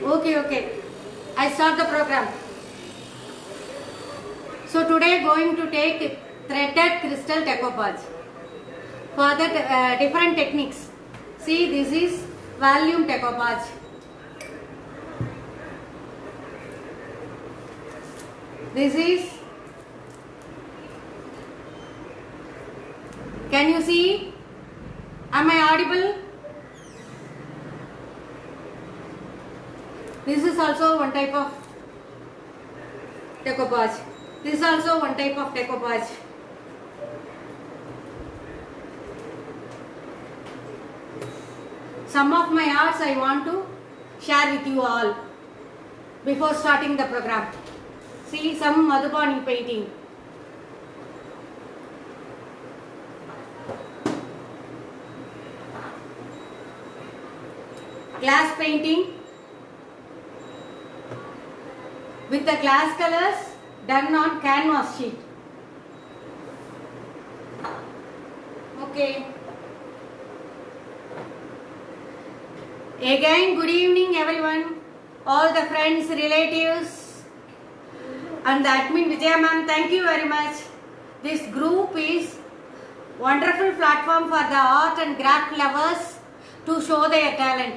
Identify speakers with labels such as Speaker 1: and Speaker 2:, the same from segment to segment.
Speaker 1: Okay, okay. I start the program. So today going to take threaded crystal decoupage. For that different techniques. See, this is volume decoupage. This is, can you see? Am I audible? This is also one type of decoupage. This is also one type of decoupage. Some of my arts I want to share with you all before starting the program. See, some Madhubani painting. Glass painting with the glass colors done on canvas sheet. Okay. Again, good evening everyone, all the friends, relatives and the admin Vijaya ma'am, thank you very much. This group is wonderful platform for the art and craft lovers to show their talent.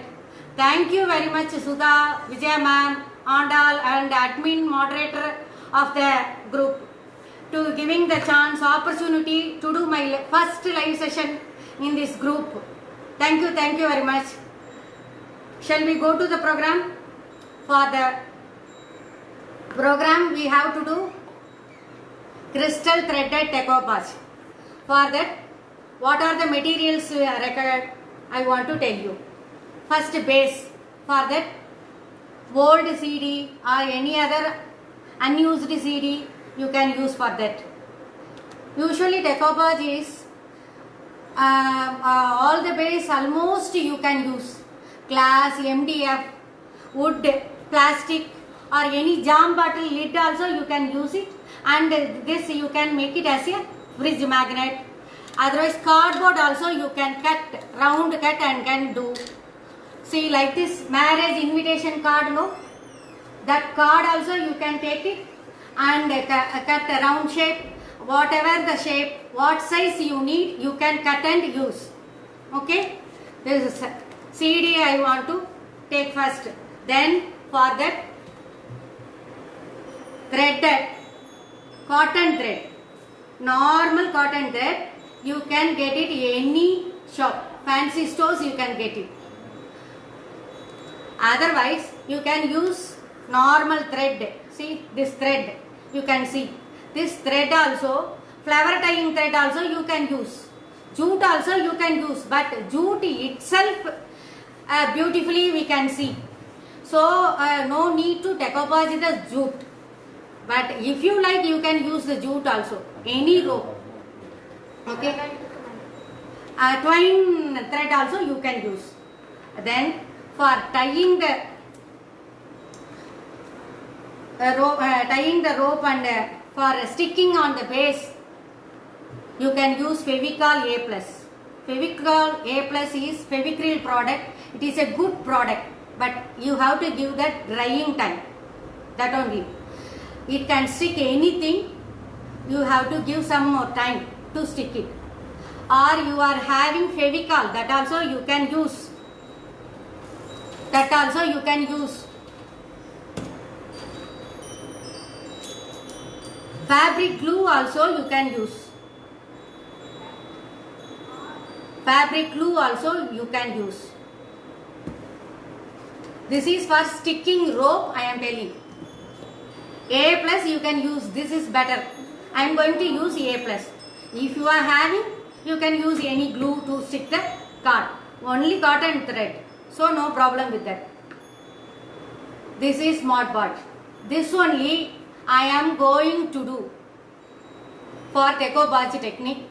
Speaker 1: Thank you very much Sudha, Vijaya ma'am, Andal and admin moderator of the group to giving the chance, opportunity to do my first live session in this group. Thank you very much. Shall we go to the program? For the program we have to do crystal threaded decoupage. For that, what are the materials required? I want to tell you. First, base. For that, old CD or any other unused CD you can use for that. Usually decoupage is all the base almost you can use. Glass, MDF, wood, plastic or any jam bottle lid also you can use it, and this you can make it as a fridge magnet. Otherwise cardboard also you can cut, round cut and can do. See, like this marriage invitation card, no? That card also you can take it and cut a round shape, whatever the shape, what size you need you can cut and use. Okay, this is CD I want to take first. Then for that, threaded cotton thread, normal cotton thread, you can get it any shop, fancy stores you can get it. Otherwise you can use normal thread. See, this thread you can see, this thread also, flower tying thread also you can use, jute also you can use, but jute itself beautifully we can see, so no need to decoupage the jute, but if you like you can use the jute also, any rope. Okay, twine thread also you can use. Then for tying the rope and for sticking on the base you can use Fevicol A+. Fevicol A+ is Fevicryl product. It is a good product, but you have to give that drying time, that only. It can stick anything, you have to give some more time to stick it. Or you are having Fevicol, that also you can use. That also you can use. Fabric glue also you can use. Fabric glue also you can use. This is for sticking rope, I am telling. A+ you can use, this is better. I am going to use A+. If you are having, you can use any glue to stick the card. Only cotton thread, so no problem with that. This is Modboard. This only I am going to do for decoupage technique.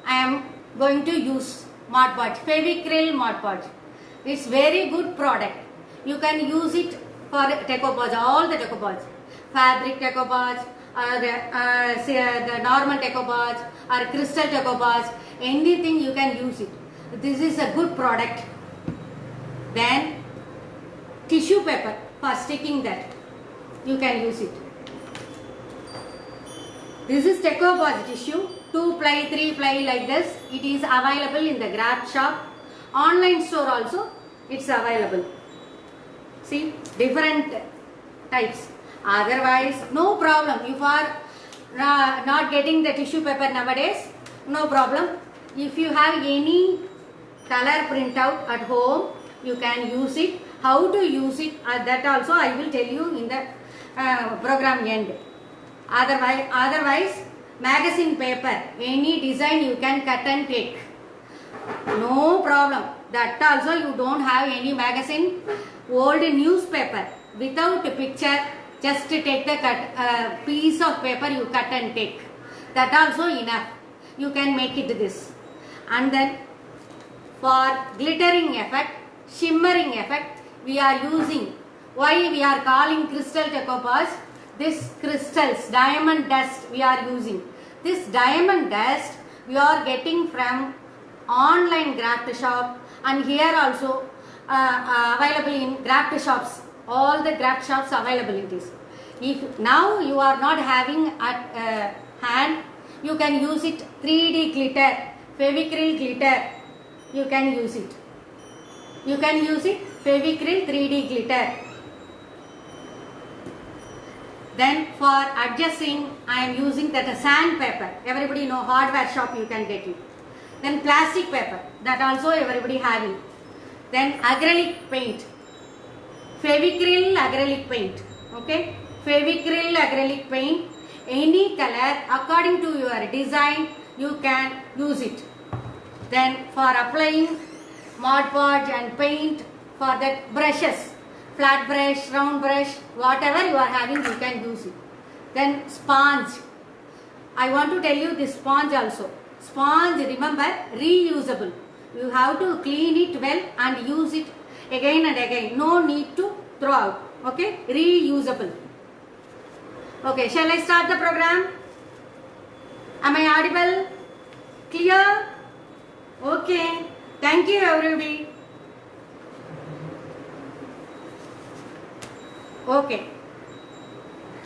Speaker 1: I am going to use Modboard, Fevicryl Modboard. It's very good product. You can use it for decoupage, all the decoupage, fabric decoupage or the normal decoupage or crystal decoupage, anything you can use it. This is a good product. Then tissue paper. for sticking that. You can use it. This is decoupage tissue, 2 ply, 3 ply like this. It is available in the craft shop. Online store also it's available. See, different types. Otherwise, no problem. If you are not getting the tissue paper nowadays, no problem. If you have any color printout at home, you can use it. How to use it, that also I will tell you in the program end. Otherwise, magazine paper, any design you can cut and take. No problem. That also you don't have any magazine, old newspaper without a picture, just take the piece of paper you cut and take. That also enough. You can make it this. And then for glittering effect, shimmering effect, we are using, why we are calling crystal decoupage, this crystals, diamond dust we are using. This diamond dust we are getting from online craft shop, and here also available in craft shops. All the craft shops available in this. If now you are not having at hand, you can use it 3D glitter, Fevicryl glitter, you can use it. You can use it, Fevicryl 3D glitter. Then for adjusting, I am using that sandpaper. Everybody know, hardware shop you can get it. Then plastic paper, that also everybody having. Then acrylic paint, Fevicryl acrylic paint. Okay, Fevicryl acrylic paint. Any color according to your design, you can use it. Then for applying Mod Podge and paint, for that brushes, flat brush, round brush, whatever you are having, you can use it. Then sponge. I want to tell you this sponge also. Sponge, remember, reusable. You have to clean it well and use it again and again. No need to throw out. Okay, reusable. Okay, shall I start the program? Am I audible? Clear? Okay. Thank you, everybody. Okay.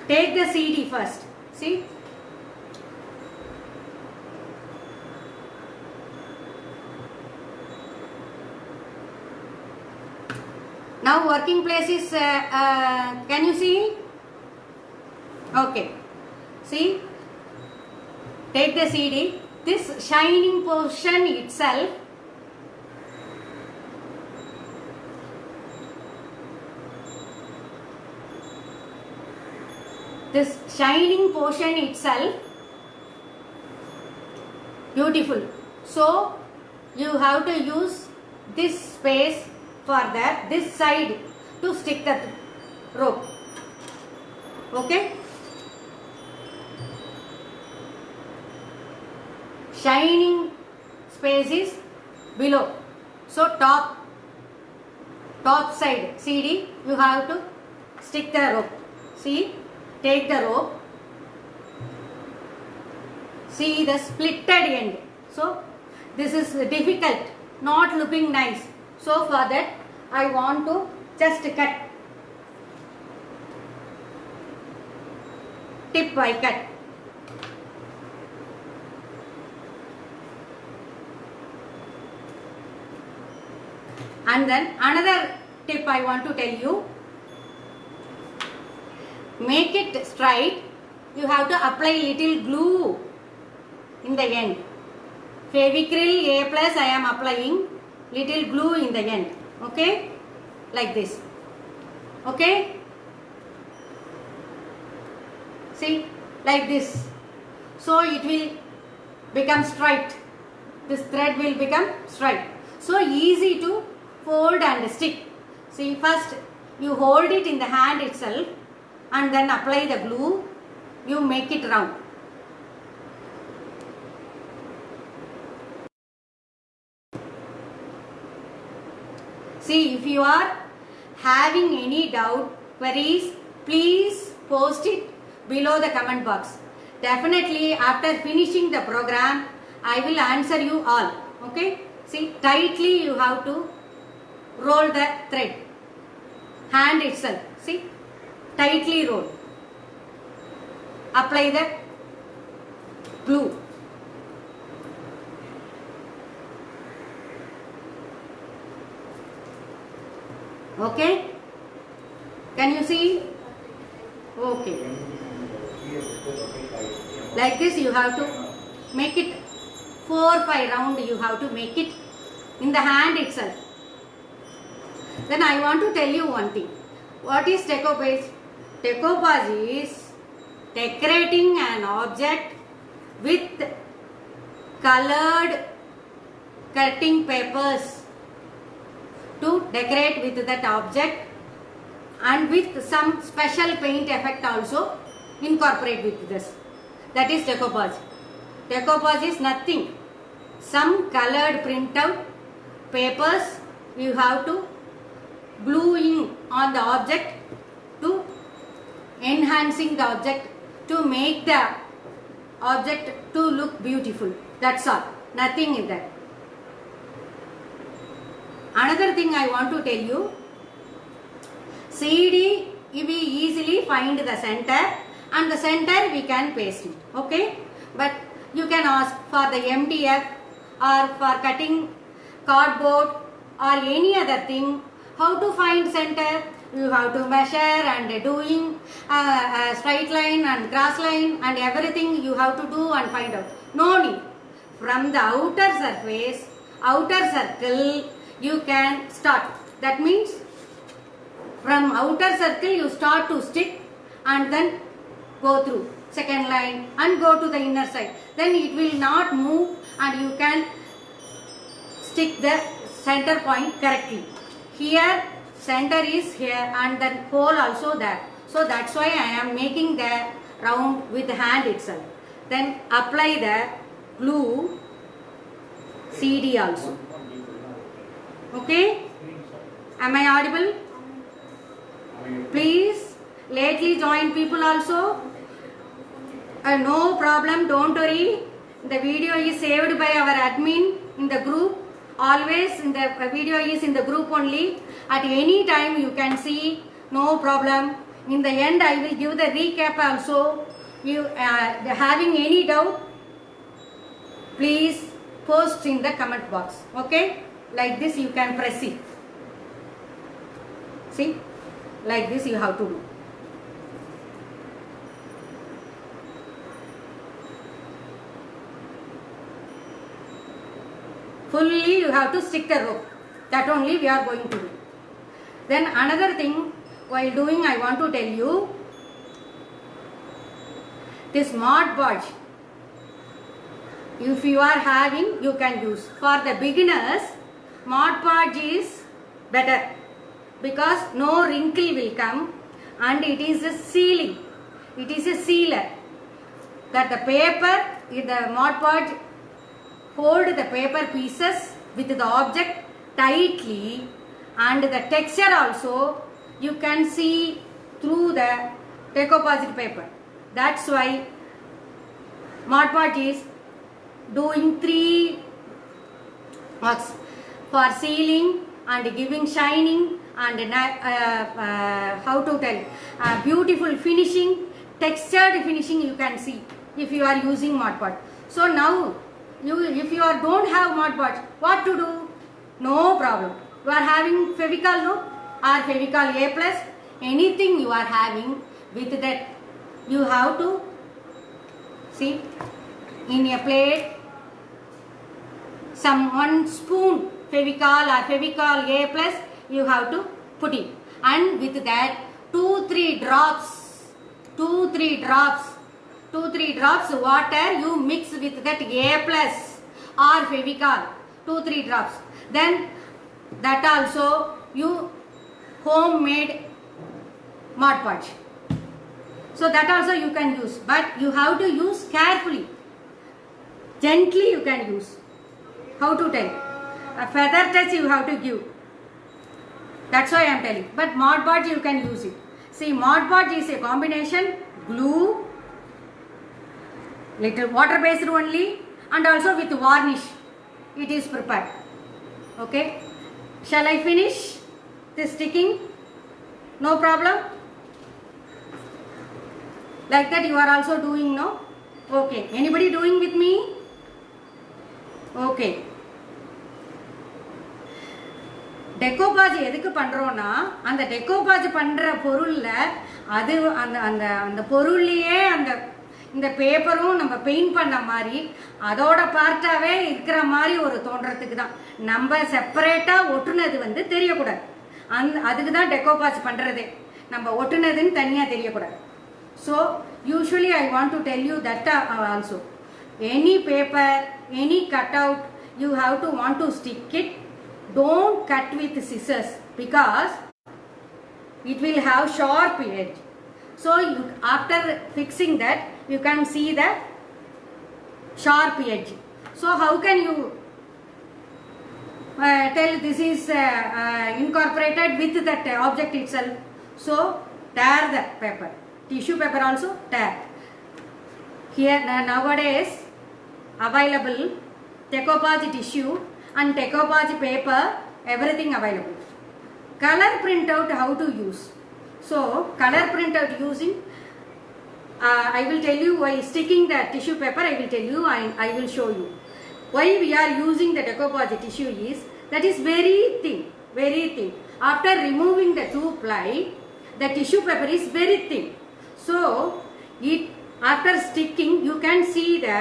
Speaker 1: Take the CD first. See? Now working place is, can you see? Okay. See? Take the CD. This shining portion itself, beautiful. So you have to use this space for this side to stick the rope. Okay. Shining space is below. So top side CD you have to stick the rope. See, take the rope. See the splitted end. So this is difficult, not looking nice. So for that I want to just cut. Tip I cut. And then another tip I want to tell you. Make it straight. You have to apply little glue in the end. Fevicryl A+ I am applying little glue in the end. Okay? Like this. Okay? See? Like this. So it will become straight. This thread will become straight. So easy to fold and stick. See, first you hold it in the hand itself and then apply the glue. You make it round. See, if you are having any doubt, queries, please post it below the comment box. Definitely after finishing the program, I will answer you all. Okay? See, tightly you have to roll the thread. hand itself. See, tightly roll. Apply the glue. Okay, can you see? Okay, like this you have to make it 4-5 round, you have to make it in the hand itself. Then I want to tell you one thing. What is decoupage? Decoupage is decorating an object with colored cutting papers, to decorate with that object, and with some special paint effect also incorporate with this. That is decoupage. Decoupage is nothing. Some colored printout papers you have to glue in on the object to enhancing the object, to make the object to look beautiful. That's all. Nothing in that. Another thing I want to tell you, CD we easily find the center, and the center we can paste it. Okay, but you can ask for the MDF or for cutting cardboard or any other thing, how to find center. You have to measure and doing a straight line and cross line and everything you have to do and find out. No need. From the outer surface, outer circle, you can start. That means from outer circle you start to stick and then go through second line and go to the inner side. Then it will not move and you can stick the center point correctly. Here center is here and then hole also there. So that's why I am making the round with the hand itself. Then apply the glue CD also. Okay, am I audible? Please, lately join people also. No problem, don't worry. The video is saved by our admin in the group. Always in the video is in the group only. At any time you can see, no problem. In the end I will give the recap also. You having any doubt, please post in the comment box. Okay, like this you can press it. See, like this you have to do. Fully you have to stick the rope. That only we are going to do. Then another thing while doing I want to tell you, this Mod Podge, if you are having, you can use. For the beginners, Mod Podge is better because no wrinkle will come and it is a sealing. It is a sealer. That the paper, the Mod Podge hold the paper pieces with the object tightly, and the texture also you can see through the decoupaged paper. That's why Mod Podge is doing 3 works for sealing and giving shining and how to tell, beautiful finishing, textured finishing you can see if you are using Mod Podge. So now if you don't have Mod Podge, what to do? No problem. You are having Fevicol, no? Or Fevicol A plus, anything you are having, with that you have to see in a plate some 1 spoon Fevicol or Fevicol A plus you have to put in, and with that 2-3 drops water you mix with that A plus or Fevicol, 2-3 drops. Then that also you homemade Mod Podge. So that also you can use, but you have to use carefully. Gently you can use. How to tell? A feather touch you have to give. That's why I am telling. But Mod Podge you can use it. See, Mod Podge is a combination glue, little water based only, and also with varnish it is prepared. Okay, shall I finish this sticking? No problem? Like that you are also doing, no? Okay. Anybody doing with me? Okay. டெக்கோபாஜ் எதுக்கு பண்ணுறோன்னா அந்த டெக்கோபாஜ் பண்ணுற பொருளில் அது அந்த அந்த அந்த பொருள்லேயே அந்த இந்த பேப்பரும் நம்ம பெயிண்ட் பண்ண மாதிரி அதோட பார்ட்டாகவே இருக்கிற மாதிரி ஒரு தோன்றத்துக்கு தான். நம்ம செப்பரேட்டாக ஒட்டுனது வந்து தெரியக்கூடாது. அதுக்கு தான் டெக்கோபாஜ் பண்ணுறதே. நம்ம ஒட்டுனதுன்னு தனியாக தெரியக்கூடாது. So usually I want to tell you that also. Any paper, any cutout, you have to want to stick it. Don't cut with scissors because it will have sharp edge. So after fixing that, you can see the sharp edge. So how can you tell this is incorporated with that object itself? So tear the paper. Tissue paper also tear. Here nowadays available decoupage tissue and decoupage paper, everything available. Color printout how to use? So color printout using I will tell you why. Sticking the tissue paper I will tell you, I will show you why we are using the decoupage tissue is that is very thin, very thin. After removing the 2-ply, the tissue paper is very thin. So it after sticking you can see the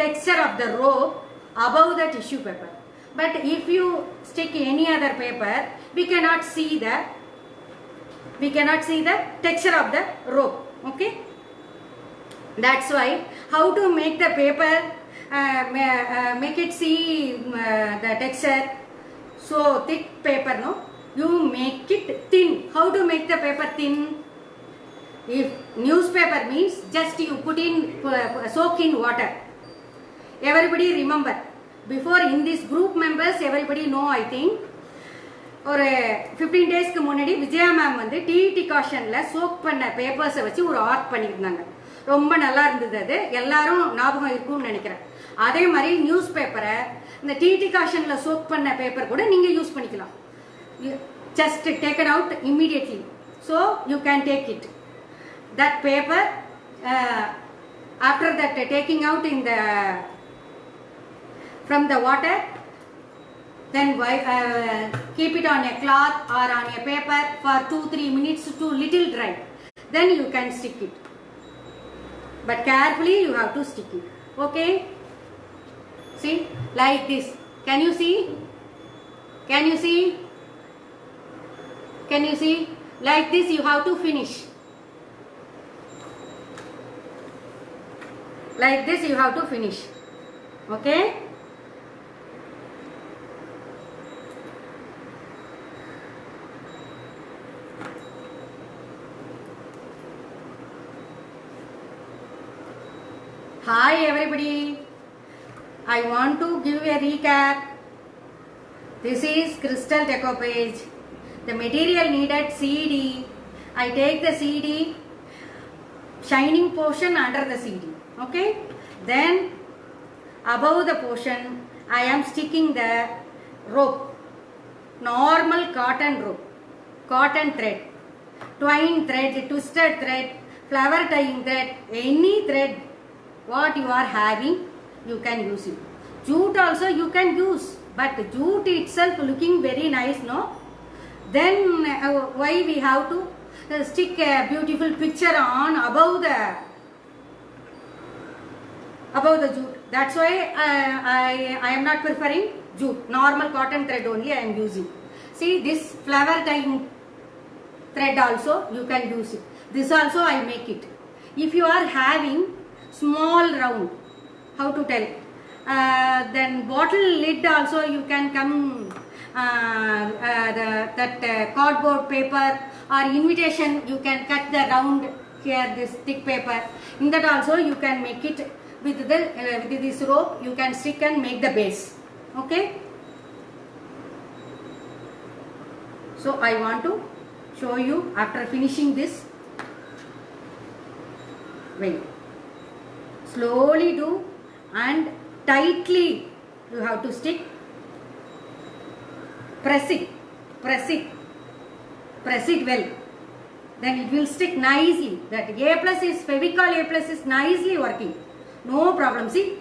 Speaker 1: texture of the rope above the tissue paper. But if you stick any other paper, we cannot see the texture of the rope. Okay, that's why how to make the paper make it see the texture. So thick paper, no, you make it thin. How to make the paper thin? If newspaper means just you put in soak in water. Everybody remember, before in this group members everybody know, I think ஒரு 15 டேஸ்க்கு முன்னாடி Vijaya ma'am வந்து tea டிகாஷனில் choke பண்ண பேப்பர்ஸை வச்சு ஒரு art பண்ணியிருந்தாங்க. ரொம்ப நல்லா இருந்தது. அது எல்லாரும் ஞாபகம் இருக்கும்னு நினைக்கிறேன். அதே மாதிரி நியூஸ் பேப்பரை இந்த டீ டிகாஷனில் சோக் பண்ண பேப்பர் கூட நீங்கள் யூஸ் பண்ணிக்கலாம். Just taken out immediately. So you can take it that paper after that taking out in the from the water, then keep it on a cloth or on a paper for 2-3 minutes to little dry, then you can stick it, but carefully you have to stick it. Okay, see like this. Can you see? Can you see? Can you see? Like this you have to finish. Like this you have to finish. Okay, hi everybody, I want to give a recap. This is crystal decoupage. The material needed CD. I take the CD, shining portion under the CD. Okay, then above the portion I am sticking the rope, normal cotton rope, cotton thread, twine thread, twisted thread, flower tying thread, any thread what you are having you can use it. Jute also you can use, but jute itself looking very nice, no? Then why we have to stick a beautiful picture on above the jute? That's why I am not preferring jute. Normal cotton thread only I am using. See this flower tying thread also you can use it. This also I make it. If you are having small round, how to tell? Then bottle lid also you can come that cardboard paper or invitation you can cut the round here, this thick paper. In that also you can make it with this rope you can stick and make the base. Okay, so I want to show you after finishing this. Wait, slowly do and tightly you have to stick. Press it well. then it will stick nicely. That A plus is Fevicol A plus is nicely working. No problem. See.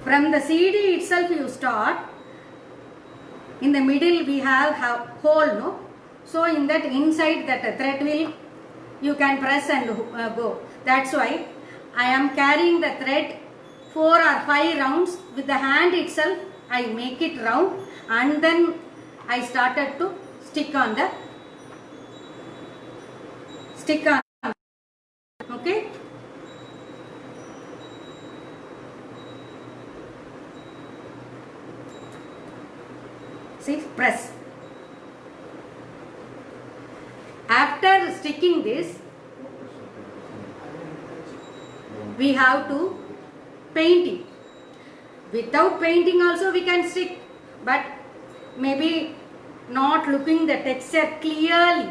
Speaker 1: From the CD itself you start. In the middle we have hole, no? So in that inside that thread will you can press and go. That's why I am carrying the thread 4 or 5 rounds with the hand itself. I make it round and then I started to stick on. Okay. See, press. After sticking this, we have to paint it. Without painting also we can stick, but maybe not looking the texture clearly.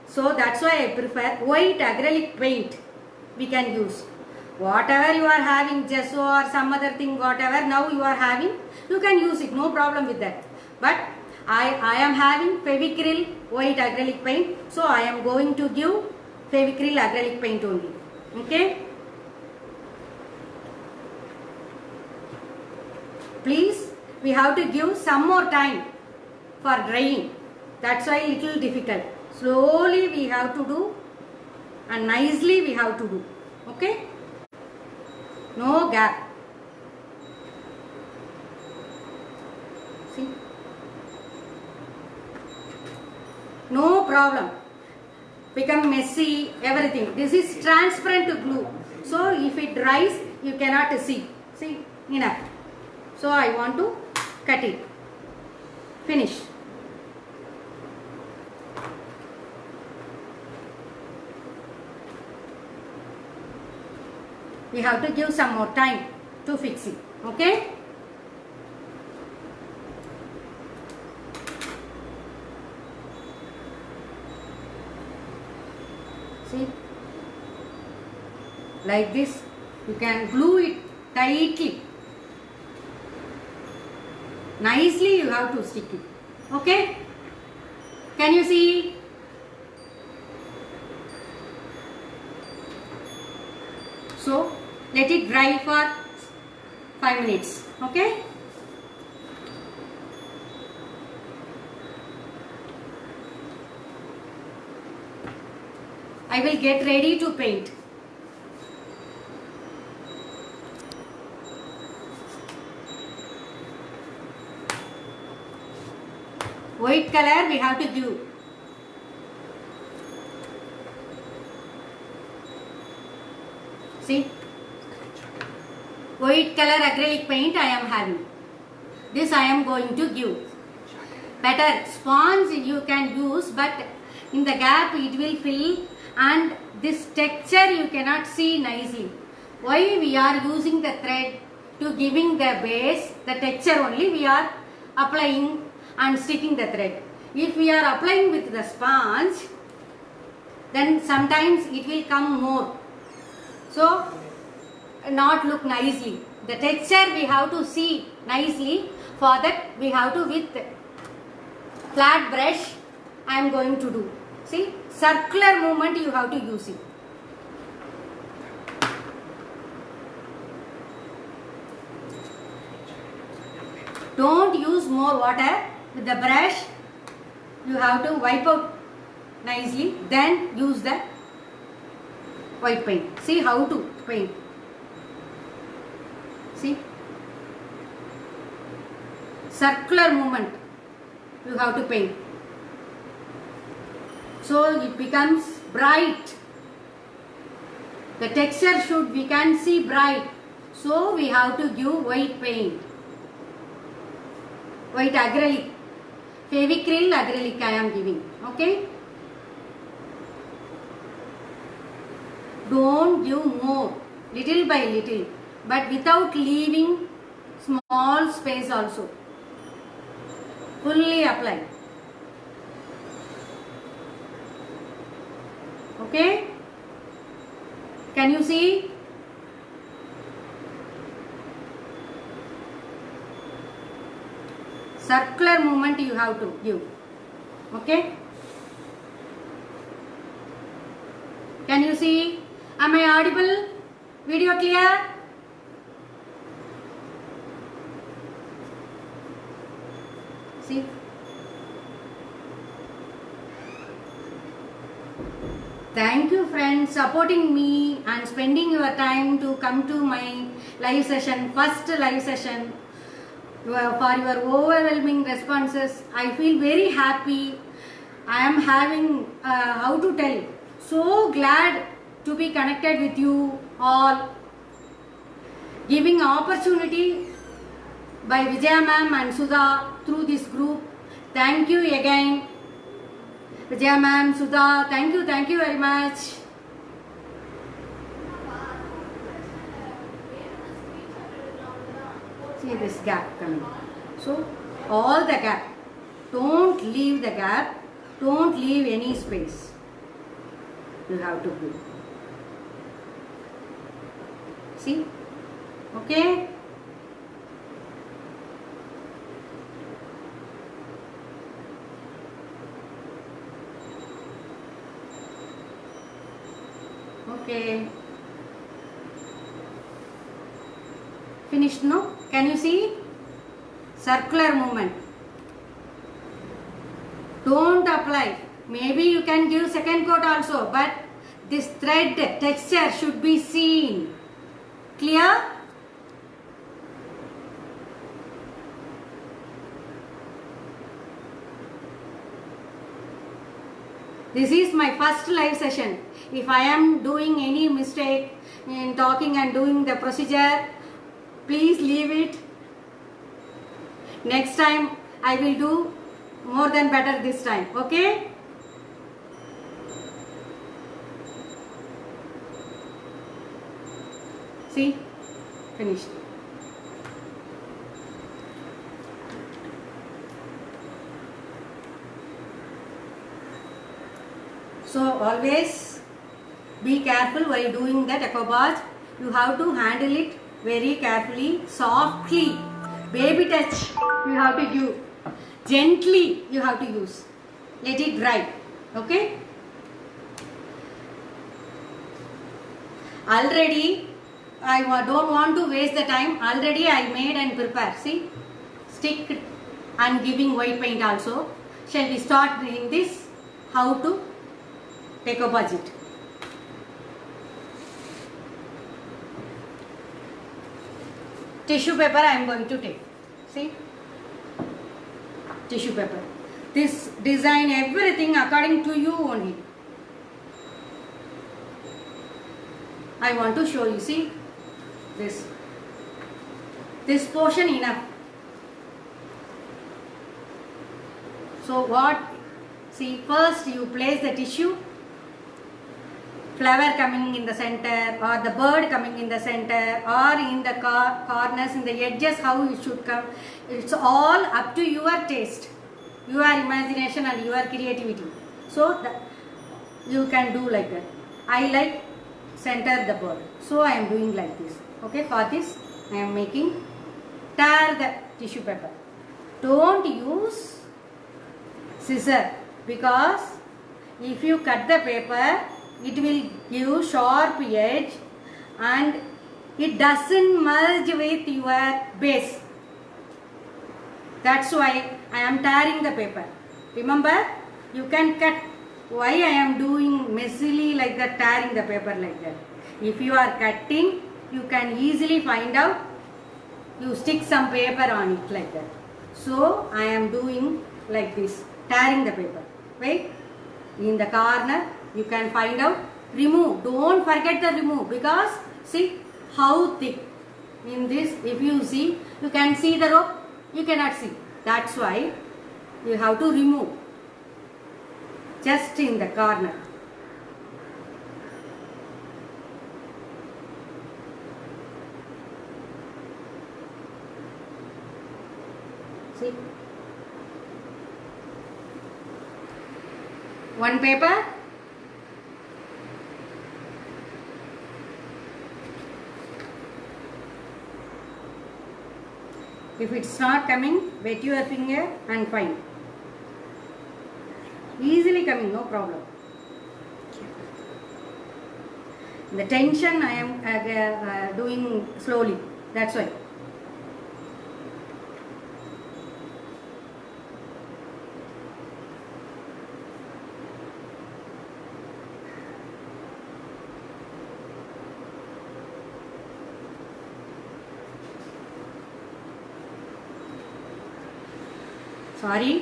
Speaker 1: So that's why I prefer white acrylic paint we can use. Whatever you are having, gesso or some other thing, whatever now you are having, you can use it, no problem with that. But I am having Fevicryl white acrylic paint, so I am going to give Fevicryl acrylic paint only. Okay. Please, we have to give some more time for drying. That's why little difficult. Slowly we have to do and nicely we have to do. Okay. No gap. See. No problem. Become messy, everything. This is transparent glue. So if it dries, you cannot see. See, enough. So I want to cut it. Finish. We have to give some more time to fix it. Okay? See? Like this, you can glue it tightly. Nicely you have to stick it. Okay? Can you see? So, let it dry for 5 minutes. Okay? I will get ready to paint. White color we have to give. See, white color acrylic paint I am having. This I am going to give. Better sponge you can use, but in the gap it will fill and this texture you cannot see nicely. Why we are using the thread to giving the base, the texture only we are applying and sticking the thread. If we are applying with the sponge, then sometimes it will come more. So, not look nicely. The texture we have to see nicely. For that we have to with flat brush I am going to do. See, circular movement you have to use it. Don't use more water. With the brush you have to wipe out nicely, then use the white paint. See how to paint. See, circular movement you have to paint, so it becomes bright. The texture should we can see bright, so we have to give white paint, white acrylic, Fevicryl acrylic I am giving. Okay, don't give more, little by little, but without leaving small space also. Fully apply. Okay? Can you see? Circular movement you have to give. Okay? Can you see? Am I audible? Video clear? See? Thank you friends supporting me and spending your time to come to my live session, first live session. For your overwhelming responses. I feel very happy. I am having, how to tell, so glad to be connected with you all. Giving opportunity by Vijaya ma'am and Sudha through this group. Thank you again. Vijaya ma'am, Sudha, thank you very much. See this gap coming. So, all the gap. Don't leave the gap. Don't leave any space. You have to give. See? Okay? Okay. Finished, no? Can you see? Circular movement. Don't apply. Maybe you can give second coat also, but this thread texture should be seen. Clear? This is my first live session. If I am doing any mistake in talking and doing the procedure, please leave it. Next time I will do more than better this time. Okay? See? Finished. So always be careful while doing the decoupage. You have to handle it very carefully, softly. Baby touch you have to give. Gently you have to use. Let it dry. Okay? Already I don't want to waste the time. Already I made and prepared. See? Stick and giving white paint also. Shall we start doing this? How to decoupage it? Tissue paper I am going to take. See? Tissue paper. This design, everything according to you only. I want to show you. See? This portion enough. So what? See, first you place the tissue. Flower coming in the center, or the bird coming in the center, or in the corners, in the edges, how it should come. It's all up to your taste, your imagination and your creativity. So you can do like that. I like center the bird, so I am doing like this. Okay, for this I am making, tear the tissue paper. Don't use scissor, because if you cut the paper, it will give sharp edge and it doesn't merge with your base. That's why I am tearing the paper. Remember, you can cut. Why I am doing messily like that, tearing the paper like that? If you are cutting, you can easily find out. You stick some paper on it like that. So I am doing like this, tearing the paper. Wait, in the corner you can find out. Remove. Don't forget the remove, because see how thick. In this, if you see, you can see the rope. You cannot see. That's why you have to remove. Just in the corner. See? One paper. If it's not coming, wet your finger and fine. Easily coming, no problem. The tension I am doing slowly, that's why. Sorry.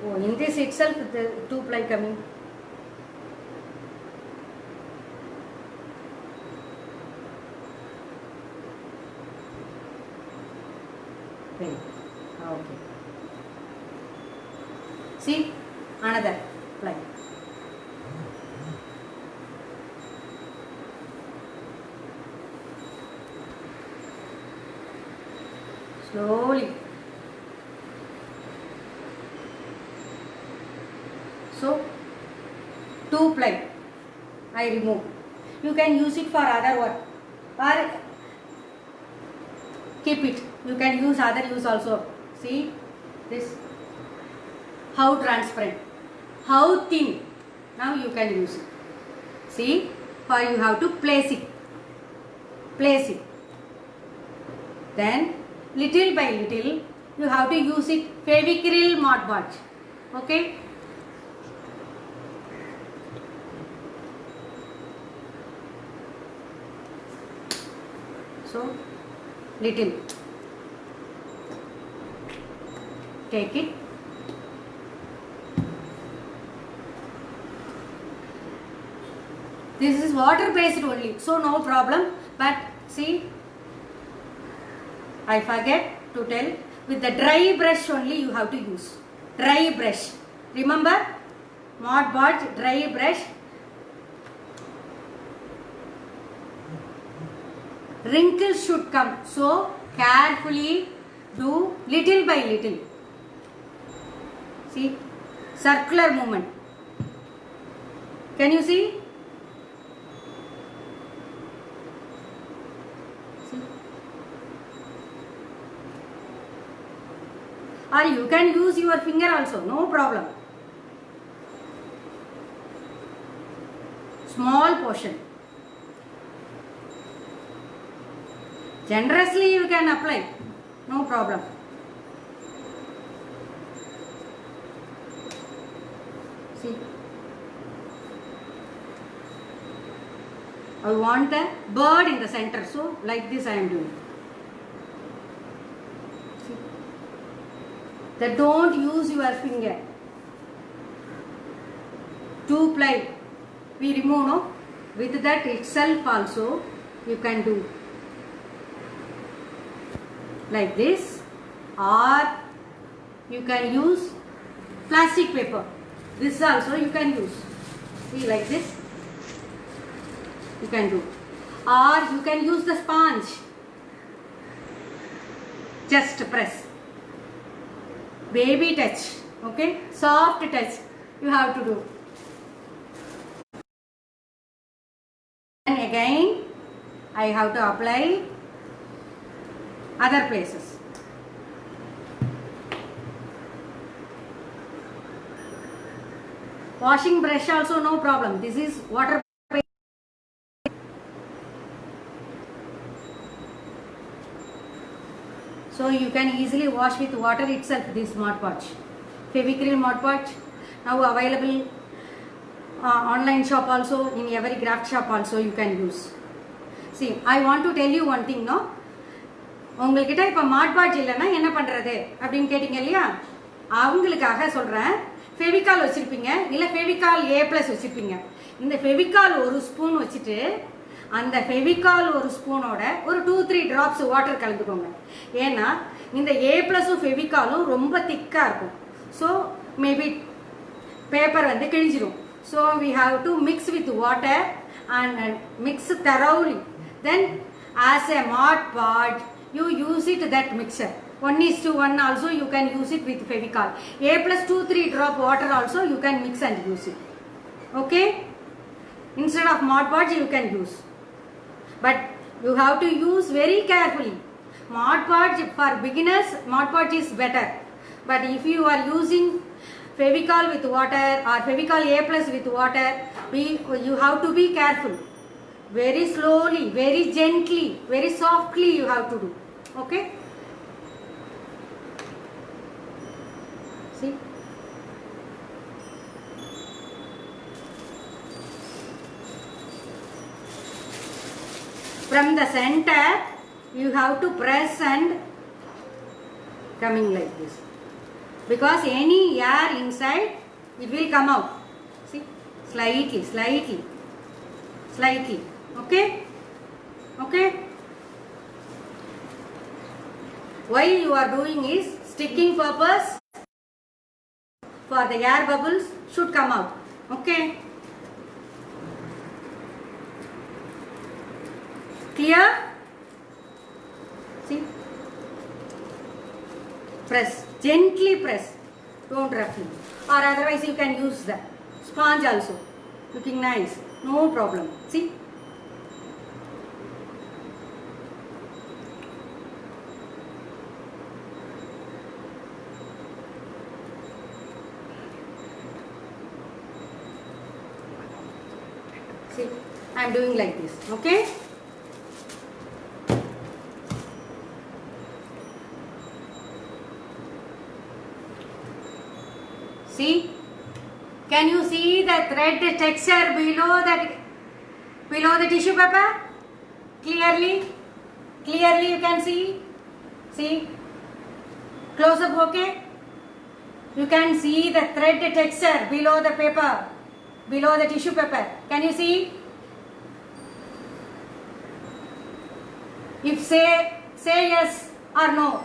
Speaker 1: Oh, in this itself the 2 ply coming. Okay. Okay. See, another ply. Slowly. So, 2 ply I remove. You can use it for other work or keep it. You can use other use also. See this, how transparent, how thin. Now you can use it. See, for you have to place it. Place it. Then little by little you have to use it. Fevicryl Mod Podge. Okay. So little. Take it. This is water based only, so no problem. But see, I forget to tell, with the dry brush only you have to use. Dry brush. Remember? Mod Podge, dry brush. Wrinkles should come. So carefully do little by little. See, circular movement. Can you see? See? Or you can use your finger also, no problem. Small portion. Generously you can apply, no problem. See, I want a bird in the center, so like this I am doing. See, that don't use your finger. 2 ply we remove, no? With that itself also you can do like this, or you can use plastic paper. This also you can use. See, like this you can do, or you can use the sponge. Just press. Baby touch, okay? Soft touch you have to do. And again I have to apply other places. Washing brush also no problem. This is water. So you can easily wash with water itself this Mod Podge. Fevicryl Mod Podge now available online shop also, in every craft shop also you can use. See, I want to tell you one thing, no? உங்கள்கிட்ட இப்போ மாட் batch இல்லைன்னா என்ன பண்ணுறது அப்படின்னு கேட்டிங்க இல்லையா, அவங்களுக்காக சொல்கிறேன். ஃபெவிகால் வச்சுருப்பீங்க, இல்லை ஃபெவிகால் A+ வச்சுருப்பீங்க. இந்த ஃபெவிகால் 1 ஸ்பூன் வச்சுட்டு அந்த ஃபெவிகால் 1 ஸ்பூனோட ஒரு 2-3 ட்ராப்ஸ் வாட்டர் கலந்துக்கோங்க. ஏன்னா இந்த A+ம் ஃபெவிகாலும் ரொம்ப திக்காக இருக்கும். ஸோ மேபி பேப்பர் வந்து கிழிஞ்சிரும். So we have to mix with water and mix thoroughly. Then as a Mod Podge you use it that mixture. 1:1 also you can use it with Fevicol. A plus 2-3 drop water also you can mix and use it. Okay? Instead of Mod Podge you can use. But you have to use very carefully. Mod Podge for beginners, Mod Podge is better. But if you are using Fevicol with water or Fevicol A plus with water, you have to be careful. Very slowly, very gently, very softly you have to do. Okay? See? From the center, you have to press and coming like this. Because any air inside, it will come out. See? Slightly, slightly, slightly. Okay? Okay? Why you are doing is sticking purpose for the air bubbles should come out. Okay? Clear? See? Press. Gently press. Don't roughly. Or otherwise you can use the sponge also. Looking nice. No problem. See? See? I am doing like this. Okay? See? Can you see the thread texture below the tissue paper? Clearly? Clearly you can see? See? Close up, okay? You can see the thread texture below the paper, below the tissue paper. Can you see? If say yes or no.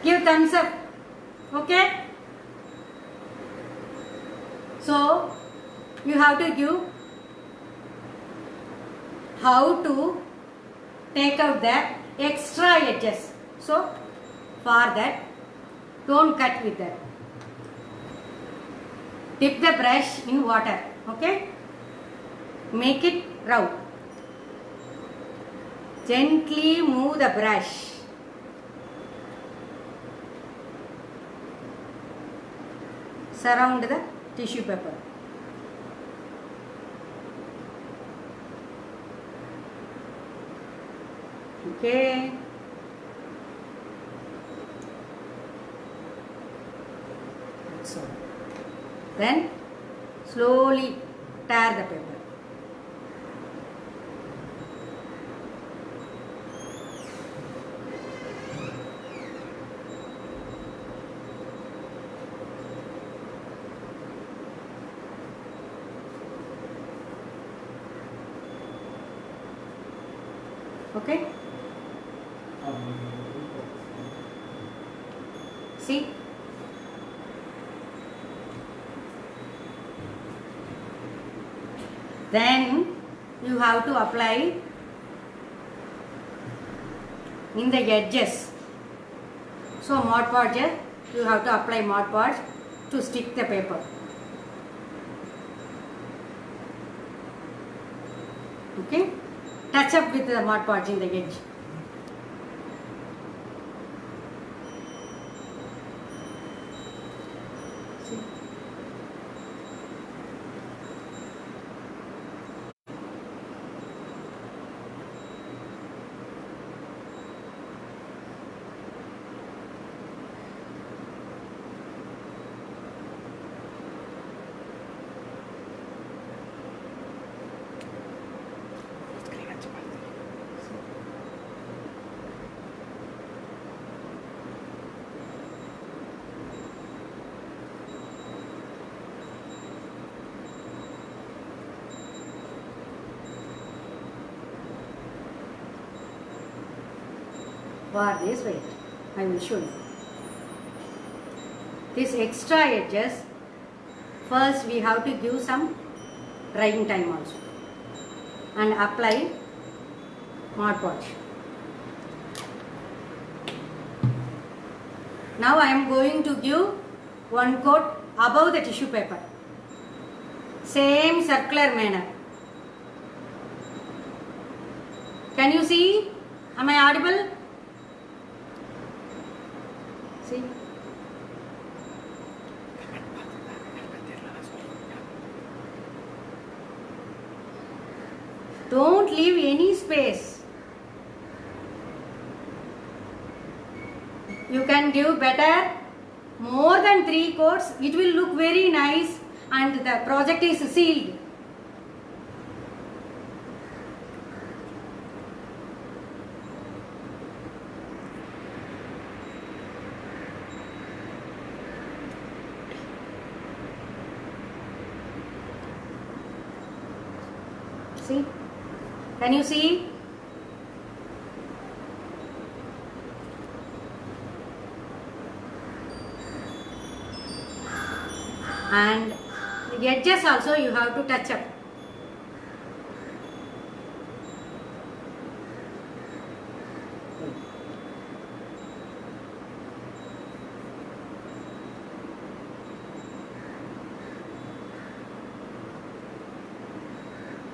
Speaker 1: Give thumbs up. Okay? So, you have to give how to take out the extra edges. So, for that, don't cut with that. Dip the brush in water. Okay? Make it round. Gently move the brush. Surround the tissue paper. Okay. That's all. Then slowly tear the paper. Okay? See? Then you have to apply in the edges. So Mod Podge, you have to apply Mod Podge to stick the paper. Okay? Touch up with the Mod Podge in the edge. See? For this, wait, I will show you. This extra edges, first we have to give some drying time also and apply Mod Podge. Now I am going to give one coat above the tissue paper. Same circular manner. Can you see? Am I audible? See? Don't leave any space. You can give better, more than 3 coats. It will look very nice and the project is sealed. See? Can you see? And the edges also you have to touch up.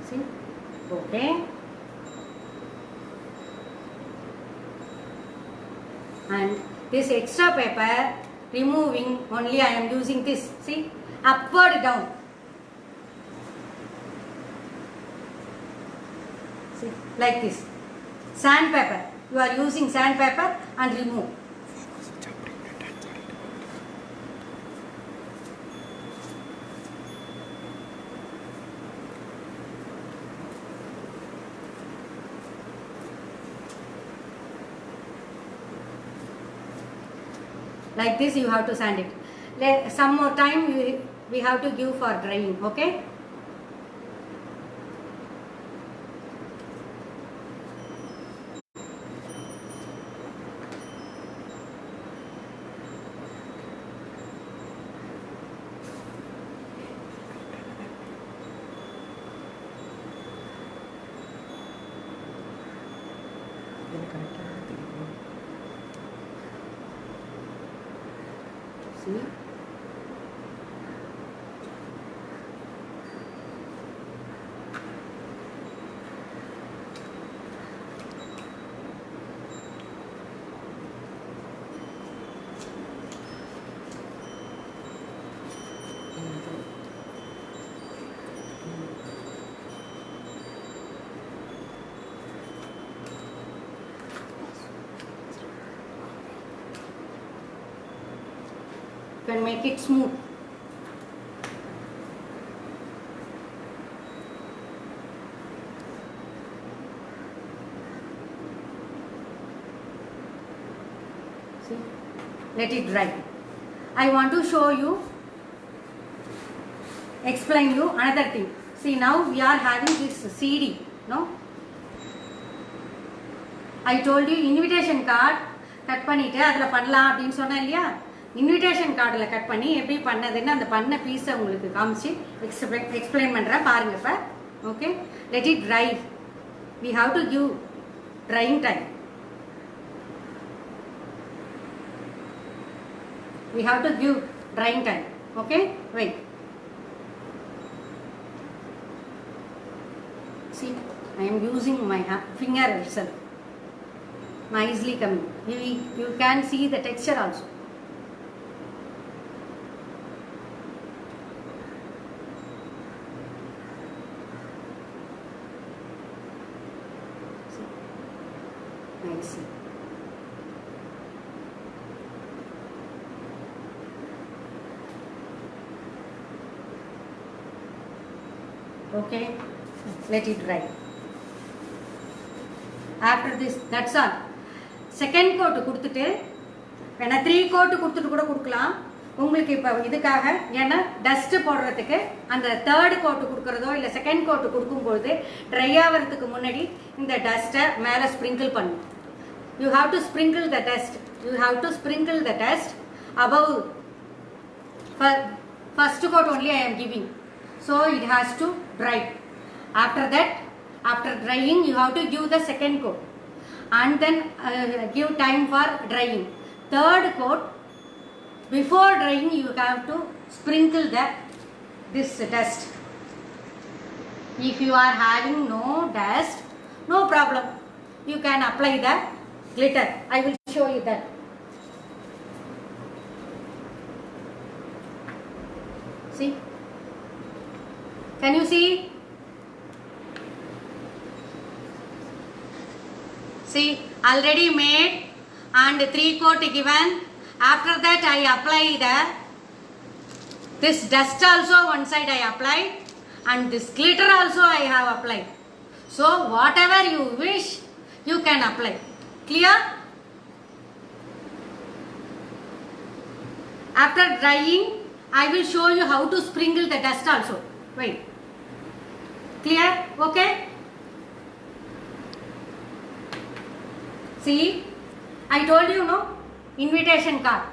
Speaker 1: See? Okay. And this extra paper removing, only I am using this. See? Upward down. See? Like this. Sandpaper. You are using sandpaper and remove. Like this you have to sand it. Some more time we have to give for drying. Okay. See? You can make it smooth. See? Let it dry. I want to show you, explain you another thing. See, now we are having this CD, no? I told you invitation card cut பண்ணிட்டு அதுல பண்ணலாம் அப்படினு சொன்னேன் இல்லையா? Invitation கார்டில் cut பண்ணி எப்படி பண்ணதுன்னு அந்த பண்ண பீஸை உங்களுக்கு காமிச்சு எக்ஸ்பிளைன் பண்ணுறேன் பாருங்க இப்போ. Okay, let it try. We have to give trying time. We have to give drying time. Okay, wait. See, I am using my finger itself. Nicely coming. You can see the texture also. See, nicely. Okay, let it dry. After this, that's all. Second coat கொடுத்துட்டு வேணா 3 coat கொடுத்துட்டு கூட கொடுக்கலாம் உங்களுக்கு. இப்போ இதுக்காக ஏன்னா dust போடுறதுக்கு அந்த தேர்ட் கோட் கொடுக்கறதோ இல்லை செகண்ட் கோட் கொடுக்கும்போது ட்ரை ஆகிறதுக்கு முன்னாடி இந்த டஸ்ட்டை மேலே ஸ்ப்ரிங்கிள் பண்ணும். You have to sprinkle the dust. You have to sprinkle the dust above first coat only I am giving. So it has to dry. After that, after drying, you have to give the second coat and then give time for drying. Third coat Before drying, you have to sprinkle this dust. If you are having no dust, no problem. You can apply the glitter. I will show you that. See? Can you see? See, already made and 3 coat given. After that I apply this dust also one side I applied and this glitter also I have applied. So whatever you wish you can apply. Clear? After drying I will show you how to sprinkle the dust also. Wait. Clear? Okay? See, I told you no, invitation card.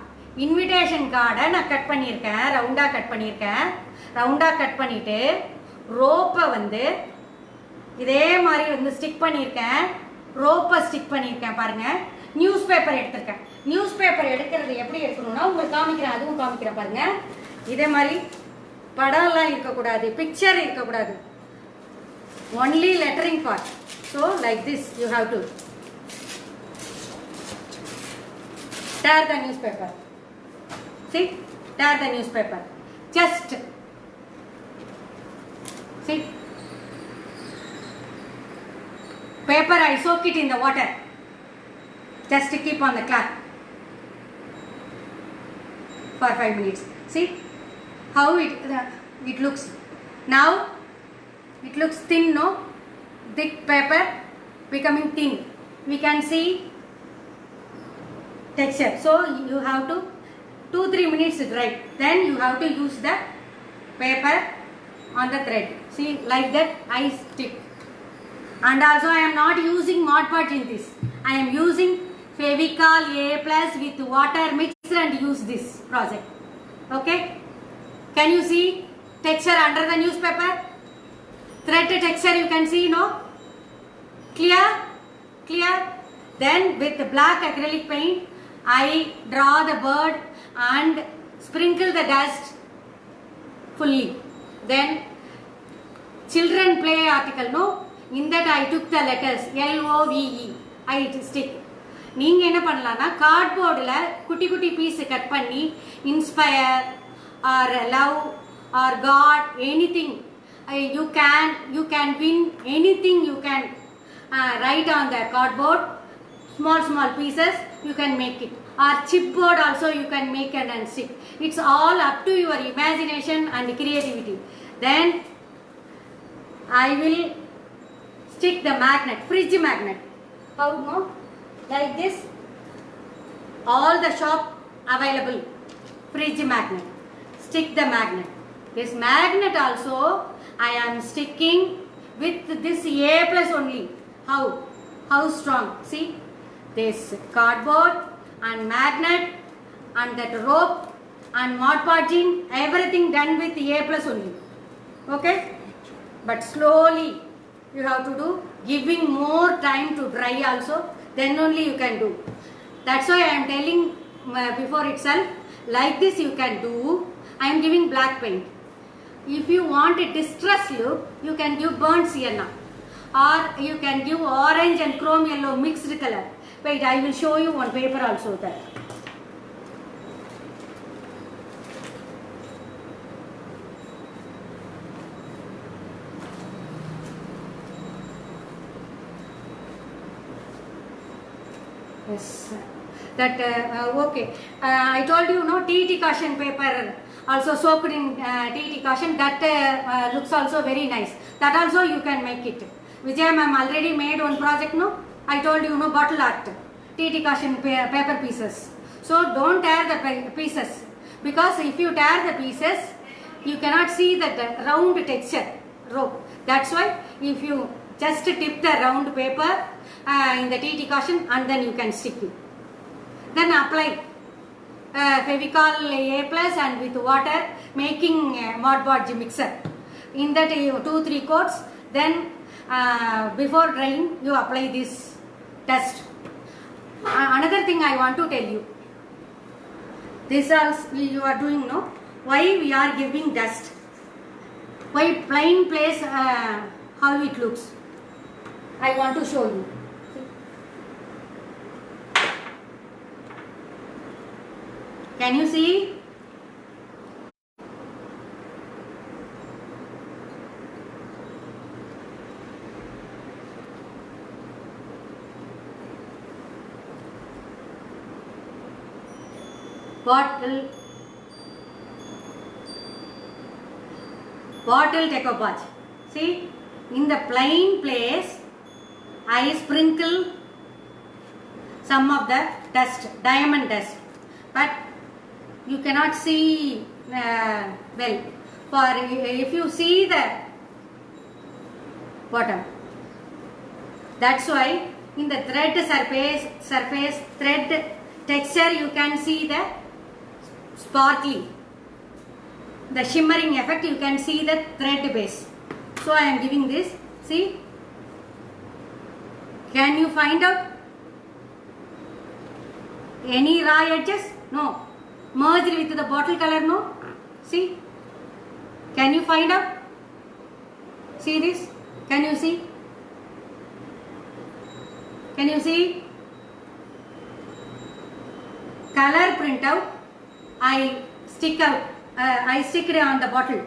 Speaker 1: Invitation card நான் cut பண்ணியிருக்கேன், ரவுண்டா cut பண்ணியிருக்கேன். ரவுண்டா cut பண்ணிட்டு ரோப்பை வந்து இதே மாதிரி வந்து ஸ்டிக் பண்ணியிருக்கேன். ரோப்பை ஸ்டிக் பண்ணியிருக்கேன் பாருங்க. நியூஸ் பேப்பர் எடுத்திருக்கேன். நியூஸ் பேப்பர் எடுக்கிறது எப்படி எடுக்கணும்னா உங்களுக்கு காமிக்கிறேன், அதுவும் காமிக்கிறேன் பாருங்க. இதே மாதிரி படம்லாம் இருக்கக்கூடாது, பிக்சர் இருக்கக்கூடாது. Only lettering part. So like this you have to tear the newspaper. See, tear the newspaper. Just see, paper I soak it in the water. Just keep on the cloth for 5 minutes. See how it looks. Now it looks thin, no? Thick paper becoming thin. We can see texture. So you have to 2-3 minutes dry. Then you have to use the paper on the thread. See, like that I stick. And also I am not using Mod Podge in this. I am using Fevicol A+ with water mixed and use this project. Okay? Can you see texture under the newspaper? Thread texture you can see, no? Clear? Clear? Then with the black acrylic paint I draw the bird and sprinkle the dust fully. Then children play article, no? In that I took the letters LOVE. I stick. நீங்க என்ன பண்ணலாம்னா கார்ட்போர்டுல குட்டி குட்டி piece cut பண்ணி inspire or love or God, anything you can win, anything you can write on the cardboard, small pieces you can make it, or chipboard also you can make it and stick. It's all up to your imagination and creativity. Then I will stick the magnet, fridge magnet. How, no? Like this, all the shop available fridge magnet. Stick the magnet. This magnet also I am sticking with this A+ only. How strong? See, this cardboard and magnet and that rope and Mod Podging, everything done with A+ only. Okay? But slowly you have to do, giving more time to dry also, then only you can do. That's why I am telling before itself, like this you can do. I am giving black paint. If you want a distress look, you can give burnt sienna, or you can give orange and chrome yellow mixed color. Wait, I will show you one paper also there. Yes, that okay. I told you, no, tea decoction paper also soaked in tea decoction. That looks also very nice. That also you can make it. Vijay ma'am already made one project, no? I told you, no, bottle art, tea decoction paper pieces. So don't tear the pieces, because if you tear the pieces, you cannot see that round texture rope. That's why if you just tip the round paper in the tea decoction and then you can stick it. Then apply Fevicol A+ and with water, making Mod Podge mixer. In that 2-3 coats. Then before drying you apply this dust. Another thing I want to tell you, This also you are doing, no? Why we are giving dust? Why plain place, how it looks? I want to show you. Can you see? Bottle decoupage. See, in the plain place, I sprinkle some of the dust, diamond dust, but you cannot see well. For if you see the bottom, that's why in the thread surface thread texture you can see the sparkly, the shimmering effect. You can see the thread base. So I am giving this. See, can you find out any raw edges? No. Merged with the bottle color? No. See, can you find out? See this? Can you see? Can you see? Color printout, I stick it on the bottle.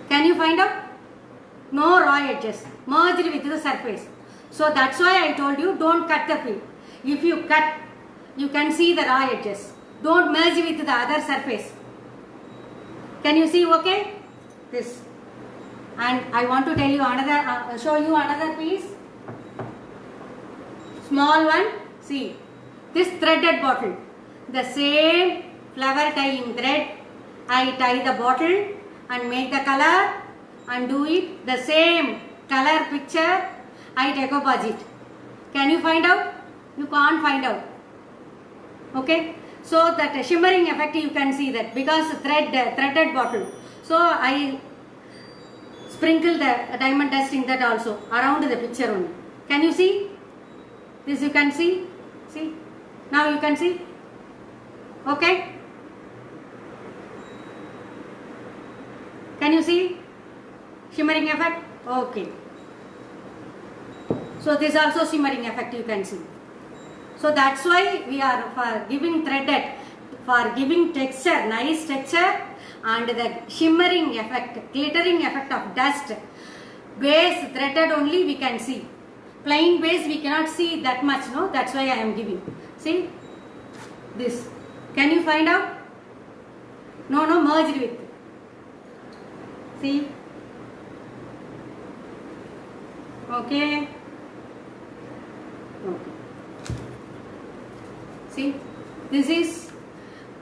Speaker 1: Can you find out? No raw edges, merged with the surface. So that's why I told you, don't cut the film. If you cut, you can see the raw edges. Don't merge with the other surface. Can you see? Okay, this. And I want to tell you another, show you another piece. Small one. See, this threaded bottle. The same flower tying thread. I tie the bottle and make the color and do it. The same color picture, I decoupage it. Can you find out? You can't find out. Okay. So that shimmering effect you can see that because threaded bottle. So I sprinkle the diamond dust in that also around the picture only. Can you see? This you can see. See. Now you can see. Okay. Can you see? Shimmering effect. Okay. So this also shimmering effect you can see. So that's why we are for giving threaded, for giving texture, nice texture and the shimmering effect, glittering effect of dust. Base threaded only we can see. Plain base we cannot see that much, no? That's why I am giving. See? This. Can you find out? No, merged with. See? Okay. Okay. See, this is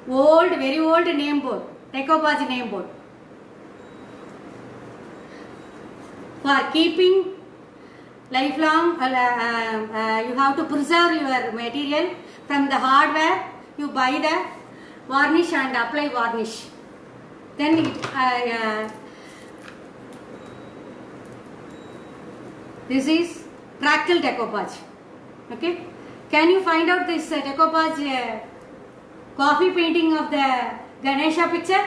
Speaker 1: old, very old name board, decoupage name board. For keeping lifelong, you have to preserve your material from the hardware. You buy the varnish and apply varnish. Then it, this is crackle decoupage. Okay. Can you find out this decoupage coffee painting of the Ganesha picture?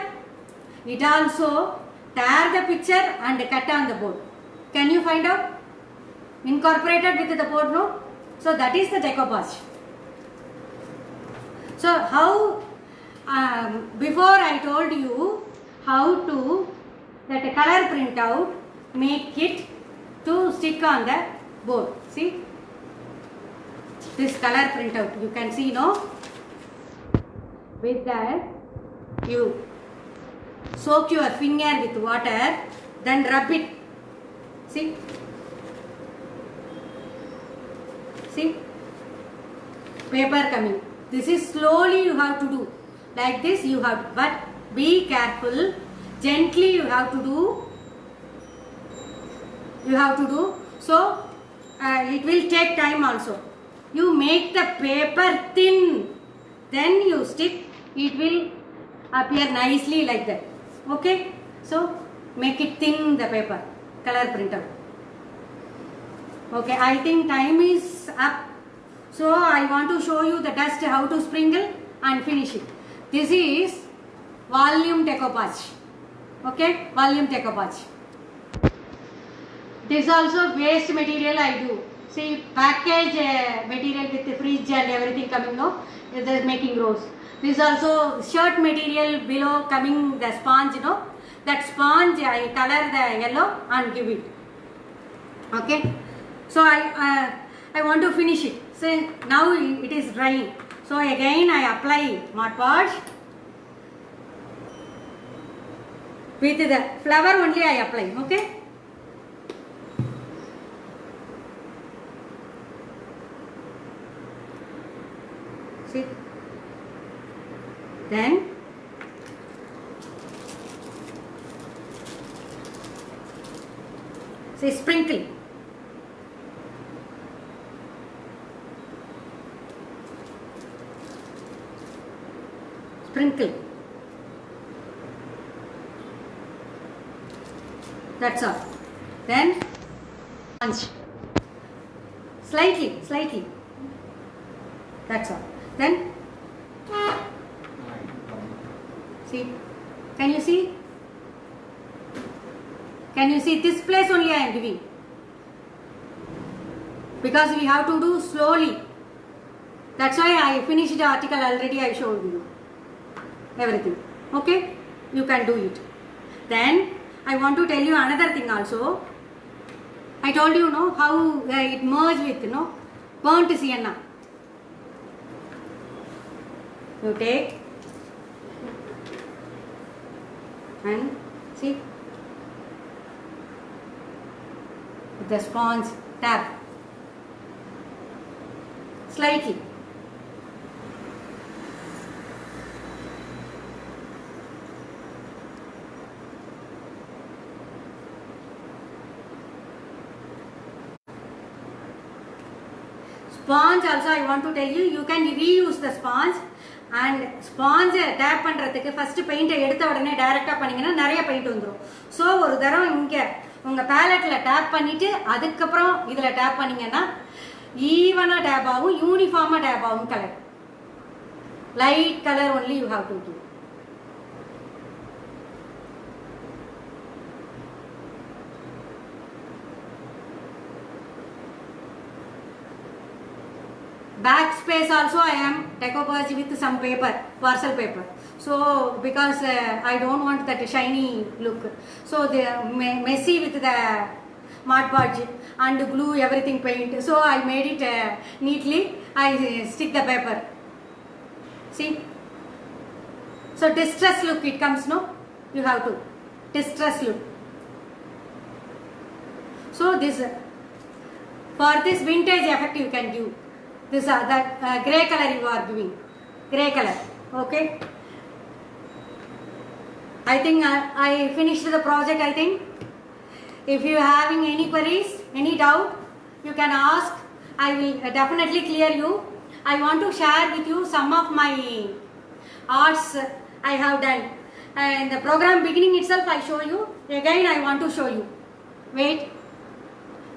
Speaker 1: It also tear the picture and cut on the board. Can you find out? Incorporated with the board, no? So that is the decoupage. So how, before I told you how to that color printout, make it to stick on the board. See? This color printout you can see, no? With that you soak your finger with water, then rub it. See? See? Paper coming. This is slowly you have to do. Like this you have to, but be careful. Gently you have to do. You have to do. So it will take time also. You make the paper thin, then you stick, it will appear nicely like that. Okay? So make it thin, the paper, color printer. Okay, I think time is up. So I want to show you the dust how to sprinkle and finish it. This is volume decoupage. Okay, volume decoupage. This also waste material I do. See, package material with the fridge and everything coming, no, they are making rows. This also shirt material below coming the sponge, you know, that sponge I color the yellow and give it. Okay, so I want to finish it. So now it is drying. So again I apply Mod Podge. With the flower only I apply. Okay. See. Then say sprinkle. Sprinkle. That's all. Then punch. Slightly. That's all. Then see. Can you see? Can you see this place only I am giving? Because we have to do slowly. That's why I finished the article already. I showed you everything. Okay, you can do it. Then I want to tell you another thing also. I told you know how it merged with burnt sienna. You take and see with the sponge tap slightly. Sponge also I want to tell you, you can reuse the sponge and sponge tap பண்றதுக்கு first paint எடுத்த உடனே டைரக்ட்டா பண்ணீங்கன்னா நிறைய paint வந்துரும். So ஒரு தடவை இங்க உங்க palette-ல tap பண்ணிட்டு அதுக்கு அப்புறம் இதுல tap பண்ணீங்கன்னா ஈவனா tap ஆகும், யூனிஃபார்மா tap ஆகும் colour. Light color only you have to do. Backspace also I am decoupage with some paper, parcel paper. So because I don't want that shiny look, so they are messy with the Mod Podge and glue everything paint. So I made it neatly. I stick the paper. See. So distress look it comes, no? You have to distress look. So this for this vintage effect you can give. This that grey color you are giving, grey color. Okay. I think I finished the project. I think if you are having any queries, any doubt, you can ask. I will definitely clear you. I want to share with you some of my arts I have done. And the program beginning itself I show you. Again I want to show you. Wait.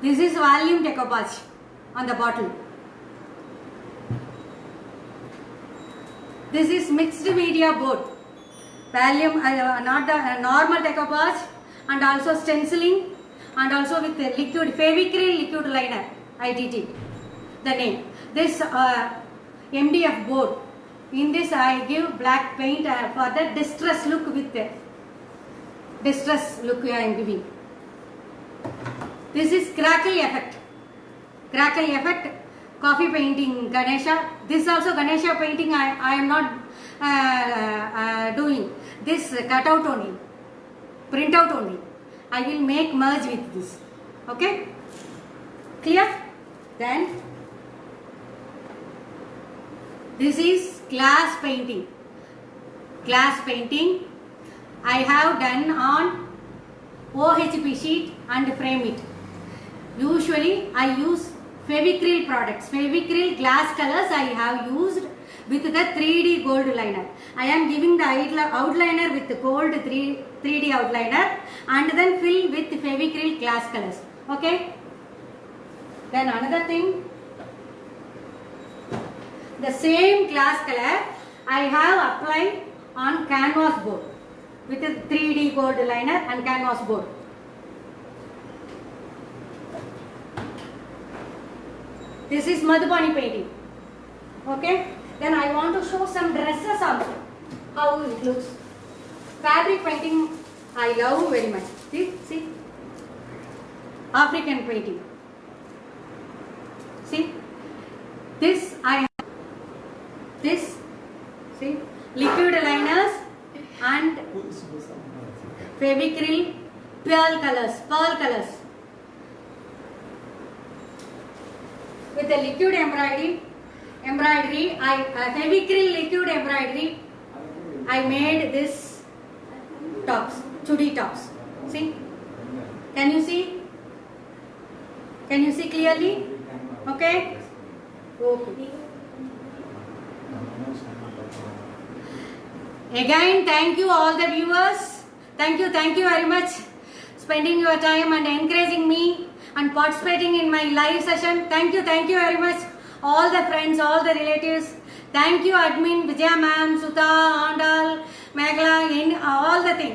Speaker 1: This is volume decoupage on the bottle. This is mixed media board. Volume, not the normal decoupage, and also stenciling, and also with the liquid, Fevicryl liquid liner, ITT, the name. This MDF board. In this I give black paint for the distress look with the distress look I am giving. This is crackle effect. Crackle effect. Coffee painting Ganesha. This also Ganesha painting I am not doing. This cutout only, print out only. I will make merge with this. Okay, clear? Then this is glass painting. Glass painting I have done on OHP sheet and frame it. Usually I use Fevicryl products. Fevicryl glass colors I have used with the 3D gold liner. I am giving the outliner with the gold 3D outliner and then fill with Fevicryl glass colors. Okay. Then another thing. The same glass color I have applied on canvas board with a 3D gold liner and canvas board. This is Madhubani painting. Okay. Then I want to show some dresses also. How it looks. Fabric painting I love very much. See. African painting. See. This see, liquid liners and Fevicryl pearl colors. With the liquid embroidery, Fevicryl liquid embroidery, I made this tops, chudi tops. See? Can you see? Can you see clearly? Okay? Okay. Again, thank you all the viewers. Thank you very much spending your time and encouraging me and participating in my live session. Thank you very much. All the friends, all the relatives. Thank you admin, Vijaya ma'am, Sudha, Andal, Meghala, in all the things.